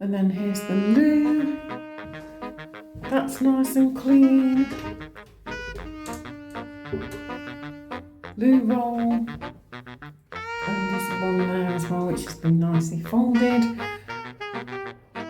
And then here's the loo. That's nice and clean. Loo roll. And there's one there as well, which has been nicely folded.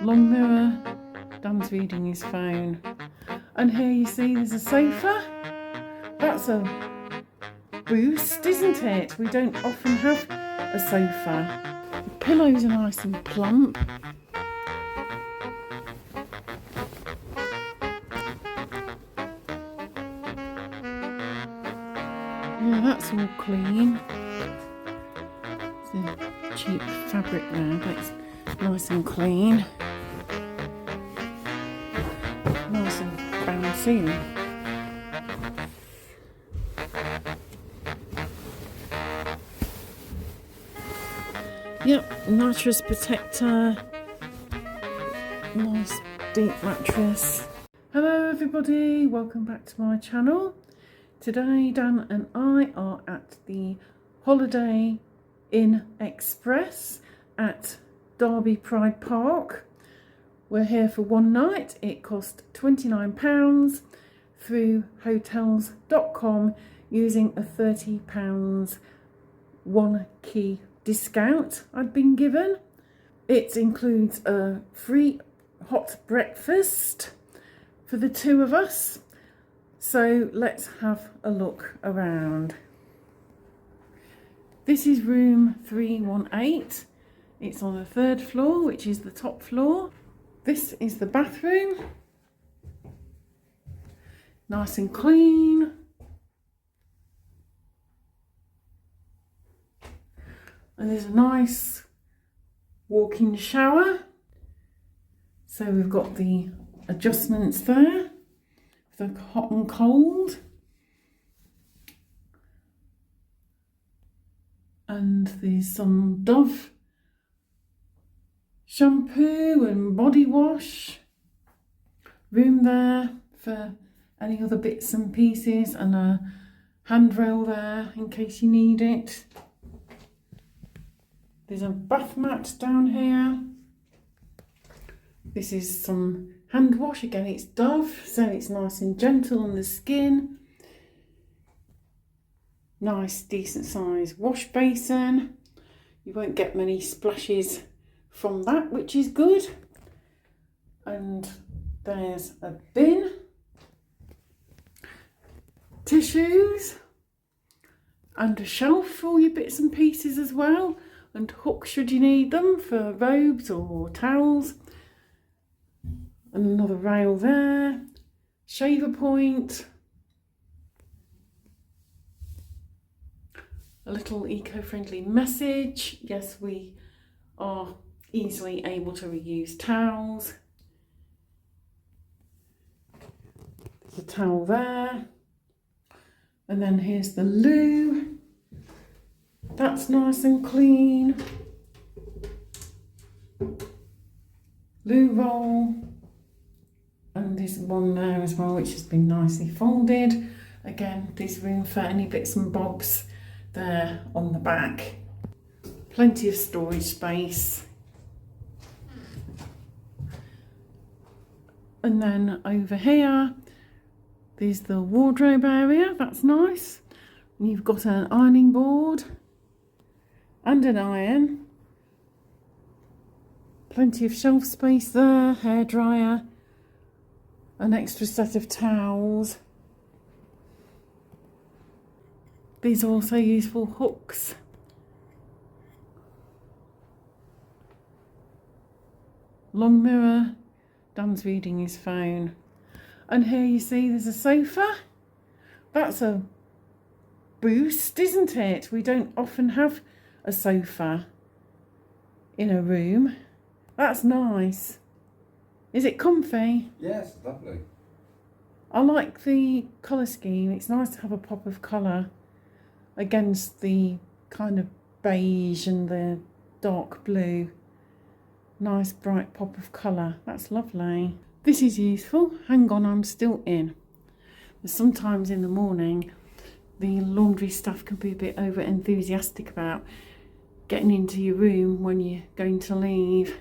Long mirror. Dan's reading his phone. And here you see there's a sofa. That's a boost, isn't it? We don't often have a sofa. The pillows are nice and plump. Yeah, that's all clean. It's a cheap fabric there, but it's nice and clean. Nice and bouncy. Yep, mattress protector. Nice deep mattress. Hello everybody, welcome back to my channel. Today Dan and I are at the Holiday Inn Express at Derby Pride Park. We're here for one night. It cost £29 through hotels.com using a £30 one key discount I'd been given. It includes a free hot breakfast for the two of us. So let's have a look around. This is room 318. It's on the third floor, which is the top floor. This is the bathroom. Nice and clean. And there's a nice walk-in shower. So we've got the adjustments there. The hot and cold, and there's some Dove shampoo and body wash. Room there for any other bits and pieces, and a handrail there in case you need it. There's a bath mat down here. This is some hand wash. Again, it's Dove, so it's nice and gentle on the skin. Nice, decent size wash basin. You won't get many splashes from that, which is good. And there's a bin. Tissues. And a shelf for all your bits and pieces as well. And hooks should you need them for robes or towels. And another rail there, shaver point, a little eco-friendly message. Yes, we are easily able to reuse towels. There's a towel there. And then here's the loo. That's nice and clean. Loo roll. And there's one there as well, which has been nicely folded. Again, there's room for any bits and bobs there on the back. Plenty of storage space. And then over here, there's the wardrobe area. That's nice. And you've got an ironing board and an iron. Plenty of shelf space there, hairdryer. An extra set of towels. These are also useful hooks. Long mirror. Dan's reading his phone. And here you see there's a sofa. That's a boost, isn't it? We don't often have a sofa in a room. That's nice. Is it comfy? Yes, lovely. I like the colour scheme. It's nice to have a pop of colour against the kind of beige and the dark blue. Nice bright pop of colour. That's lovely. This is useful. Hang on, I'm still in. But sometimes in the morning, the laundry staff can be a bit over enthusiastic about getting into your room when you're going to leave.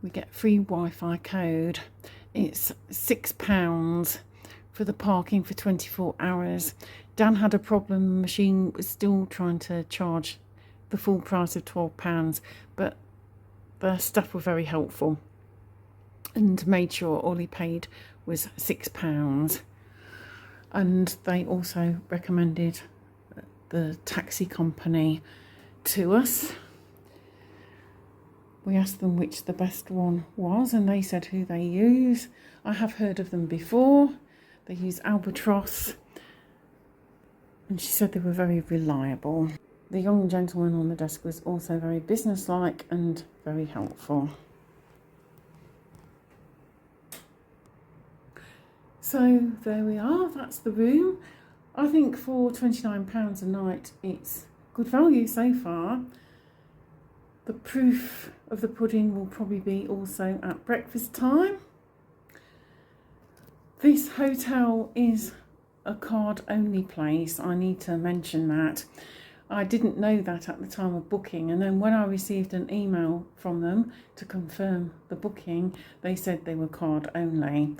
we get free Wi-Fi code. It's £6 for the parking for 24 hours. Dan had a problem, the machine was still trying to charge the full price of £12, but the staff were very helpful and made sure all he paid was £6. And they also recommended the taxi company to us. We asked them which the best one was, and they said who they use. I have heard of them before. They use Albatross, and she said they were very reliable. The young gentleman on the desk was also very businesslike and very helpful. So there we are, that's the room. I think for £29 a night it's good value so far. The proof of the pudding will probably be also at breakfast time. This hotel is a card only place, I need to mention that. I didn't know that at the time of booking, and then when I received an email from them to confirm the booking, they said they were card only.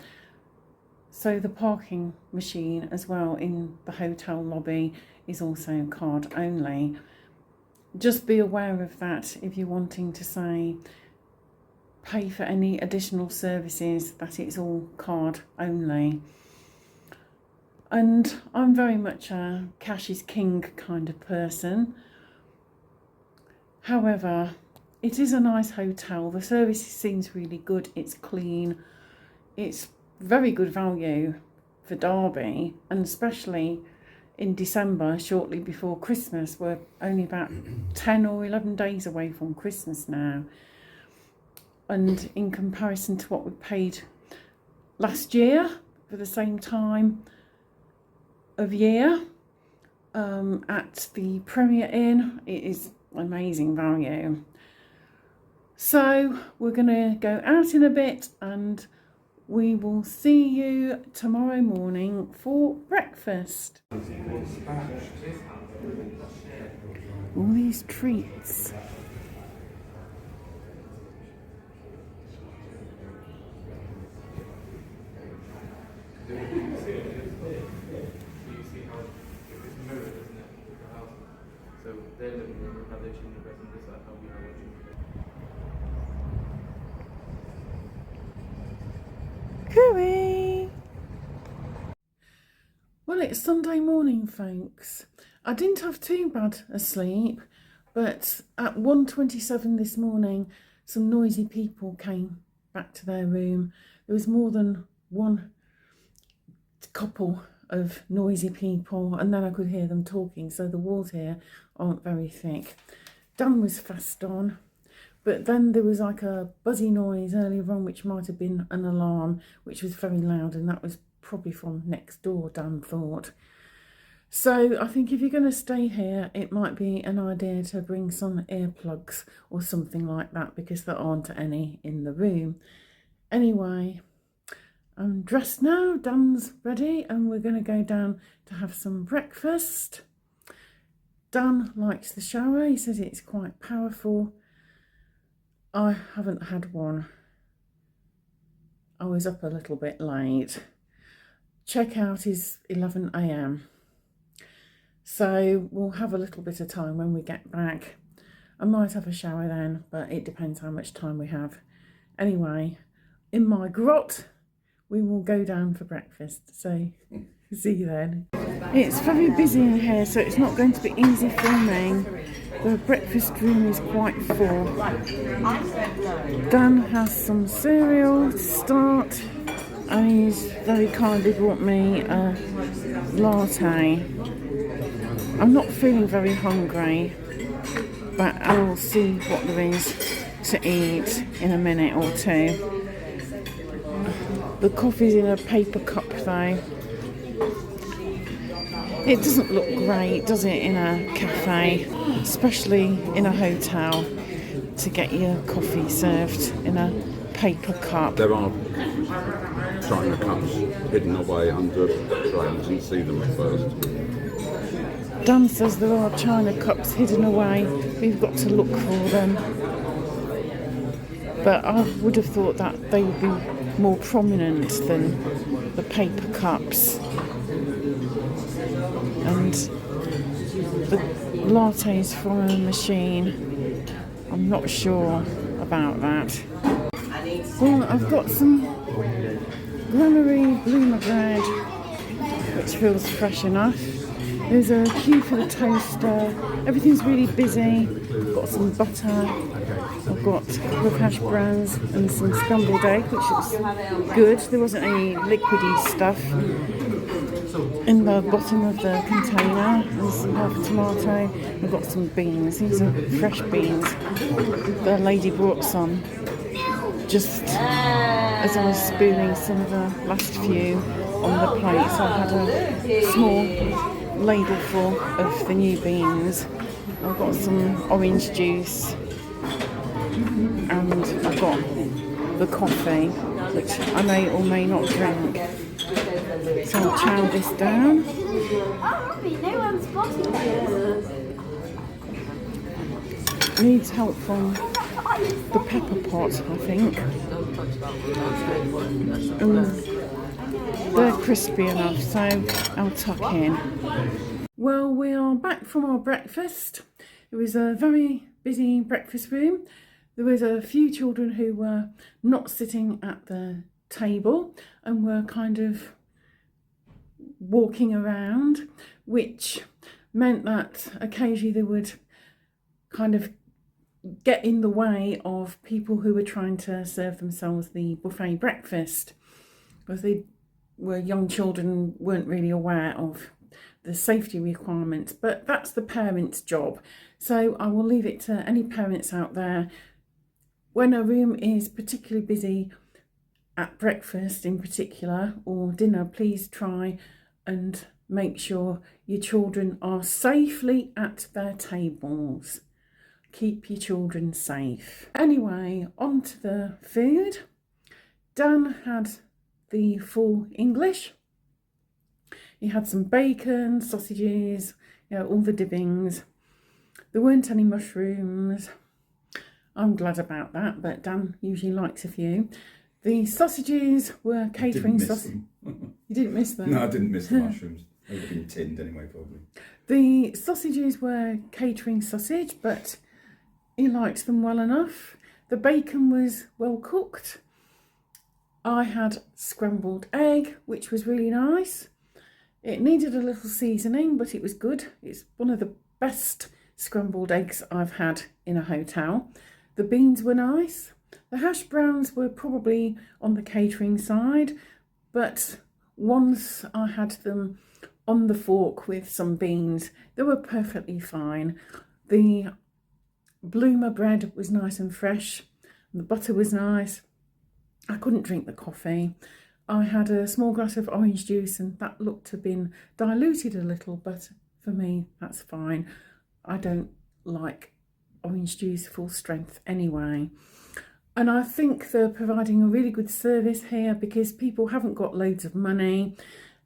So the parking machine as well in the hotel lobby is also card only. Just be aware of that if you're wanting to say pay for any additional services, that it's all card only. And I'm very much a cash is king kind of person. However, it is a nice hotel. The service seems really good. It's clean. It's very good value for Derby, and especially in December, shortly before Christmas. We're only about 10 or 11 days away from Christmas now. And in comparison to what we paid last year for the same time of year at the Premier Inn, it is amazing value. So we're going to go out in a bit and we will see you tomorrow morning for breakfast. All these treats. So they're living room, how they change the rest of this, how we are watching. Cooey! Well, it's Sunday morning, folks. I didn't have too bad a sleep, but at 1:27 this morning, some noisy people came back to their room. There was more than one couple of noisy people, and then I could hear them talking, so the walls here aren't very thick. Dan was fast on, but then there was like a buzzy noise earlier on, which might have been an alarm, which was very loud, and that was probably from next door, Dan thought. So I think if you're going to stay here, it might be an idea to bring some earplugs or something like that, because there aren't any in the room. Anyway, I'm dressed now, Dan's ready, and we're going to go down to have some breakfast. Dan likes the shower, he says it's quite powerful. I haven't had one. I was up a little bit late. Checkout is 11 AM. So we'll have a little bit of time when we get back. I might have a shower then, but it depends how much time we have. Anyway, in my grot, we will go down for breakfast. So see you then. It's very busy in here, so it's not going to be easy filming. The breakfast room is quite full. Dan has some cereal to start, and he's very kindly brought me a latte. I'm not feeling very hungry, but I will see what there is to eat in a minute or two. The coffee's in a paper cup though. It doesn't look great, does it, in a cafe, especially in a hotel, to get your coffee served in a paper cup. There are China cups hidden away under trays. You see them at first. Dan says there are China cups hidden away. We've got to look for them. but I would have thought that they would be more prominent than the paper cups. And the lattes from a machine, I'm not sure about that. Well, I've got some Granary Bloomer bread, which feels fresh enough. There's a queue for the toaster. Everything's really busy. I've got some butter. I've got a couple of hash browns and some scrambled egg, which looks good. There wasn't any liquidy stuff in the bottom of the container. And some half a tomato. I've got some beans. These are fresh beans. The lady brought some just as I was spooning some of the last few on the plate. So I had a small ladle full of the new beans. I've got some orange juice and I've got the coffee, which I may or may not drink. So I'll chow this down. Needs help from the pepper pot, I think. They're crispy enough, so I'll tuck in. Well, we are back from our breakfast. It was a very busy breakfast room. There was a few children who were not sitting at the table and were kind of walking around, which meant that occasionally they would kind of get in the way of people who were trying to serve themselves the buffet breakfast, because they were young children, weren't really aware of the safety requirements. But that's the parents' job, so I will leave it to any parents out there. When a room is particularly busy at breakfast in particular, or dinner, please try and make sure your children are safely at their tables. Keep your children safe. Anyway, on to the food. Dan had the full English. He had some bacon, sausages, all the dippings. There weren't any mushrooms. I'm glad about that, but Dan usually likes a few. The sausages were catering sausages. You didn't miss them? No, I didn't miss the mushrooms. They would have been tinned anyway, probably. The sausages were catering sausage, but he liked them well enough. The bacon was well cooked. I had scrambled egg, which was really nice. It needed a little seasoning, but it was good. It's one of the best scrambled eggs I've had in a hotel. The beans were nice. The hash browns were probably on the catering side, but once I had them on the fork with some beans, they were perfectly fine. The Bloomer bread was nice and fresh. The butter was nice. I couldn't drink the coffee. I had a small glass of orange juice and that looked to have been diluted a little, but for me, that's fine. I don't like orange juice full strength anyway. And I think they're providing a really good service here because people haven't got loads of money,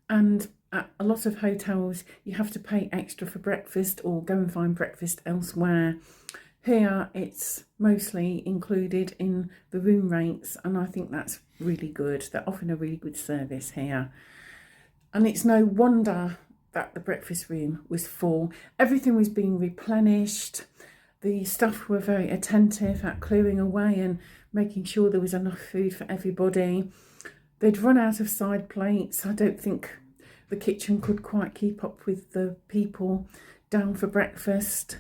and at a lot of hotels you have to pay extra for breakfast or go and find breakfast elsewhere. Here it's mostly included in the room rates, and I think that's really good. They're offering a really good service here. And it's no wonder that the breakfast room was full. Everything was being replenished. The staff were very attentive at clearing away and making sure there was enough food for everybody. They'd run out of side plates. I don't think the kitchen could quite keep up with the people down for breakfast,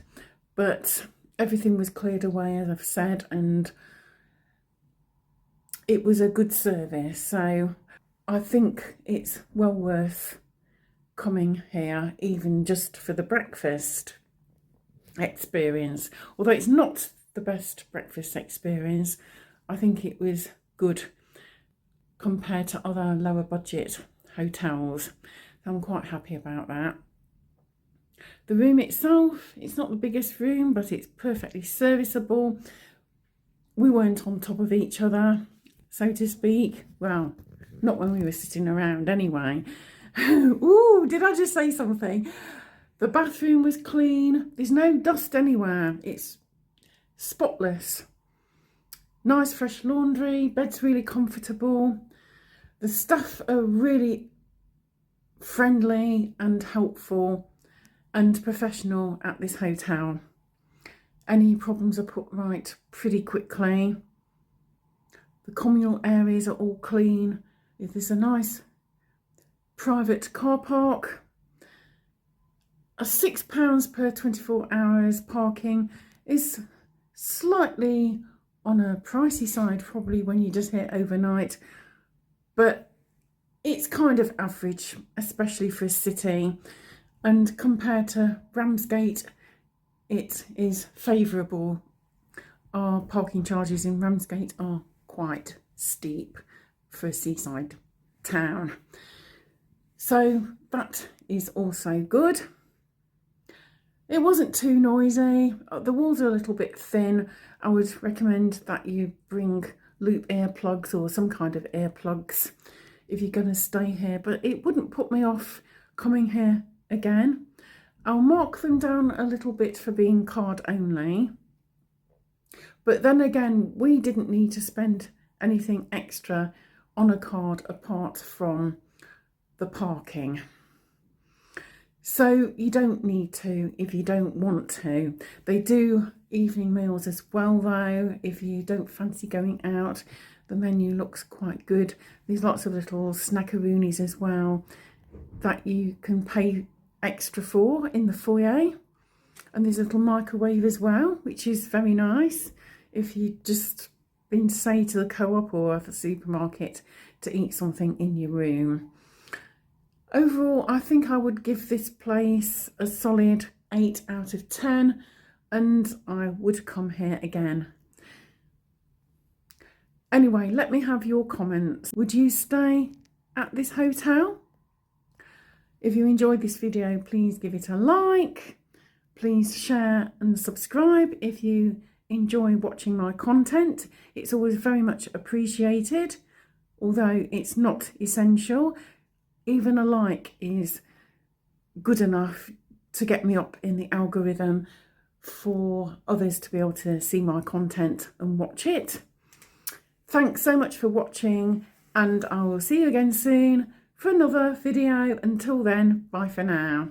but everything was cleared away, as I've said, and it was a good service. So I think it's well worth coming here, even just for the breakfast experience. Although it's not the best breakfast experience, I think it was good compared to other lower budget hotels. So I'm quite happy about that. The room itself, it's not the biggest room, but it's perfectly serviceable. We weren't on top of each other, so to speak. Well, not when we were sitting around anyway. Ooh, did I just say something? The bathroom was clean. There's no dust anywhere. It's spotless. Nice fresh laundry, bed's really comfortable. The staff are really friendly and helpful and professional at this hotel. Any problems are put right pretty quickly. The communal areas are all clean. There's a nice private car park. £6 per 24 hours parking is slightly on a pricey side probably when you just here overnight, but it's kind of average, especially for a city, and compared to Ramsgate it is favourable. Our parking charges in Ramsgate are quite steep for a seaside town, so that is also good. It wasn't too noisy. The walls are a little bit thin. I would recommend that you bring loop earplugs or some kind of earplugs if you're going to stay here, but it wouldn't put me off coming here again. I'll mark them down a little bit for being card only, but then again, we didn't need to spend anything extra on a card apart from the parking. So you don't need to if you don't want to. They do evening meals as well though, if you don't fancy going out. The menu looks quite good. There's lots of little snackaroonies as well that you can pay extra for in the foyer. And there's a little microwave as well, which is very nice if you've just been, say, to the Co-op or the supermarket to eat something in your room. Overall, I think I would give this place a solid 8 out of 10 and I would come here again. Anyway, let me have your comments. Would you stay at this hotel? If you enjoyed this video, please give it a like. Please share and subscribe if you enjoy watching my content. It's always very much appreciated, although it's not essential. Even a like is good enough to get me up in the algorithm for others to be able to see my content and watch it. Thanks so much for watching, and I will see you again soon for another video. Until then, bye for now.